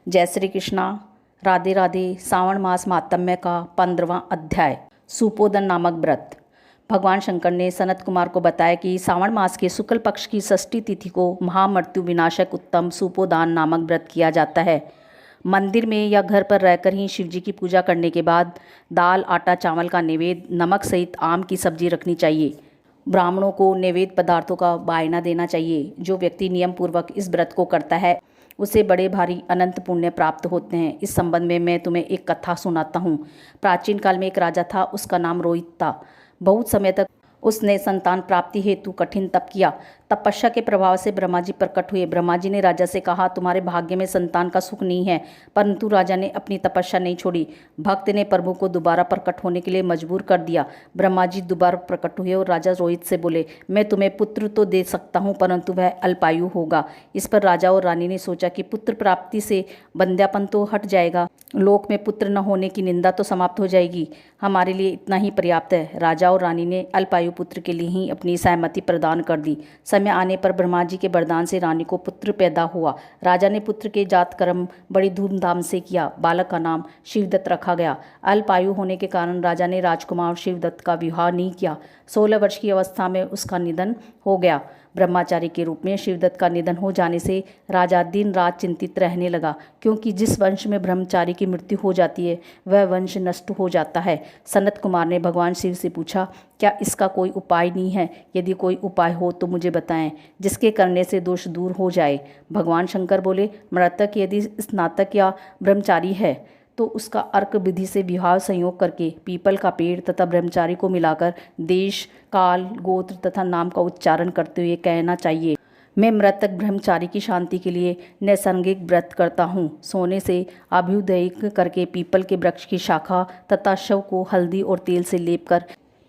जय श्री कृष्णा। राधे राधे। श्रावण मास महात्म्य का 15वां अध्याय सुपोदन नामक व्रत। भगवान शंकर ने सनत कुमार को बताया कि श्रावण मास के शुक्ल पक्ष की षष्ठी तिथि को महामृत्यु विनाशक उत्तम सुपोदान नामक व्रत किया जाता है। मंदिर में या घर पर रहकर ही शिवजी की पूजा करने के बाद दाल, आटा, चावल का नैवेद्य, नमक सहित आम की सब्जी रखनी चाहिए। ब्राह्मणों को नैवेद्य पदार्थों का बायना देना चाहिए। जो व्यक्ति नियम पूर्वक इस व्रत को करता है उसे बड़े भारी अनंत पुण्य प्राप्त होते हैं। इस संबंध में मैं तुम्हें एक कथा सुनाता हूँ। प्राचीन काल में एक राजा था, उसका नाम रोहित था। बहुत समय तक उसने संतान प्राप्ति हेतु कठिन तप किया। तपस्या के प्रभाव से ब्रह्मा जी प्रकट हुए। ब्रह्मा जी ने राजा से कहा, तुम्हारे भाग्य में संतान का सुख नहीं है। परंतु राजा ने अपनी तपस्या नहीं छोड़ी। भक्त ने प्रभु को दोबारा प्रकट होने के लिए मजबूर कर दिया। ब्रह्मा जी दोबारा प्रकट हुए और राजा रोहित से बोले, मैं तुम्हें पुत्र तो दे सकता हूँ, परंतु वह अल्पायु होगा। इस पर राजा और रानी ने सोचा कि पुत्र प्राप्ति से बंध्यापन तो हट जाएगा, लोक में पुत्र न होने की निंदा तो समाप्त हो जाएगी। हमारे लिए इतना ही पर्याप्त है। राजा और रानी ने अल्पायु पुत्र के लिए ही अपनी सहमति प्रदान कर दी। समय आने पर ब्रह्मा जी के वरदान से रानी को पुत्र पैदा हुआ। राजा ने पुत्र के जात कर्म बड़ी धूमधाम से किया। बालक का नाम शिवदत्त रखा गया। अल्पायु होने के कारण राजा ने राजकुमार शिवदत्त का विवाह नहीं किया। 16 वर्ष की अवस्था में उसका निधन हो गया। ब्रह्मचारी के रूप में शिवदत्त का निधन हो जाने से राजा दिन रात चिंतित रहने लगा, क्योंकि जिस वंश में ब्रह्मचारी की मृत्यु हो जाती है वह वंश नष्ट हो जाता है। सनत कुमार ने भगवान शिव से पूछा, क्या इसका कोई उपाय नहीं है? यदि कोई उपाय हो तो मुझे बताएं, जिसके करने से दोष दूर हो जाए। भगवान शंकर बोले, मृतक यदि स्नातक या ब्रह्मचारी है तो उसका अर्क विधि से विवाह संयोग करके पीपल का पेड़ तथा ब्रह्मचारी को मिलाकर देश, काल, गोत्र तथा नाम का उच्चारण करते हुए कहना चाहिए, मैं मृतक ब्रह्मचारी की शांति के लिए नैसर्गिक व्रत करता हूँ। सोने से अभ्युदय करके पीपल के वृक्ष की शाखा तथा शव को हल्दी और तेल से लेप कर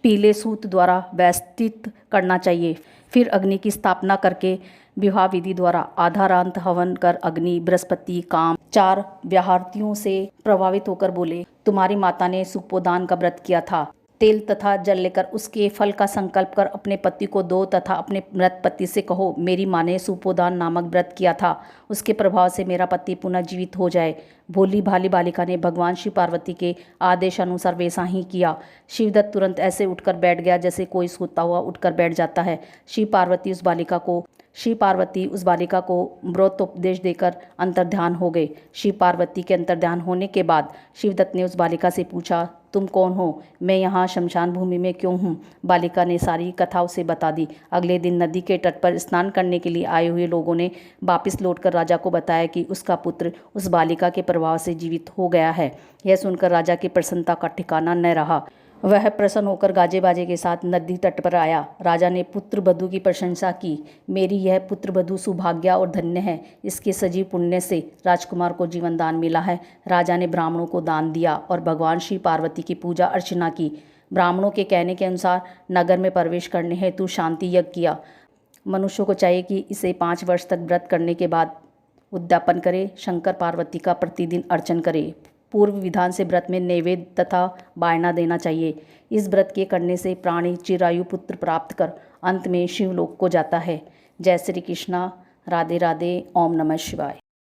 पीले सूत द्वारा व्यवस्थित करना चाहिए। फिर अग्नि की स्थापना करके विवाह विधि द्वारा आधारांत हवन कर अग्नि, बृहस्पति, काम 4 व्याहृतियों से प्रभावित होकर बोले, तुम्हारी माता ने सुपोदान का व्रत किया था। तेल तथा जल लेकर उसके फल का संकल्प कर अपने पति को दो तथा अपने मृत पति से कहो, मेरी माँ ने सुपोदान नामक व्रत किया था, उसके प्रभाव से मेरा पति पुनः जीवित हो जाए। भोली भाली बालिका ने भगवान शिव पार्वती के आदेश अनुसार वैसा ही किया। शिवदत्त तुरंत ऐसे उठकर बैठ गया जैसे कोई सोता हुआ उठकर बैठ जाता है। शिव पार्वती उस बालिका को व्रतोपदेश देकर अंतर्ध्यान हो गए। शिव पार्वती के अंतर्ध्यान होने के बाद शिवदत्त ने उस बालिका से पूछा, तुम कौन हो? मैं यहाँ शमशान भूमि में क्यों हूँ? बालिका ने सारी कथा उसे बता दी। अगले दिन नदी के तट पर स्नान करने के लिए आए हुए लोगों ने वापस लौटकर राजा को बताया कि उसका पुत्र उस बालिका के प्रभाव से जीवित हो गया है। यह सुनकर राजा की प्रसन्नता का ठिकाना न रहा। वह प्रसन्न होकर गाजे बाजे के साथ नदी तट पर आया। राजा ने पुत्र वधू की प्रशंसा की। मेरी यह पुत्र वधू सुभाग्या और धन्य है। इसके सजीव पुण्य से राजकुमार को जीवन दान मिला है। राजा ने ब्राह्मणों को दान दिया और भगवान श्री पार्वती की पूजा अर्चना की। ब्राह्मणों के कहने के अनुसार नगर में प्रवेश करने हेतु शांति यज्ञ किया। मनुष्यों को चाहिए कि इसे 5 वर्ष तक व्रत करने के बाद उद्यापन करे। शंकर पार्वती का प्रतिदिन अर्चन करे। पूर्व विधान से व्रत में नैवेद्य तथा बायना देना चाहिए। इस व्रत के करने से प्राणी चिरायु पुत्र प्राप्त कर अंत में शिवलोक को जाता है। जय श्री कृष्णा। राधे राधे। ओम नमः शिवाय।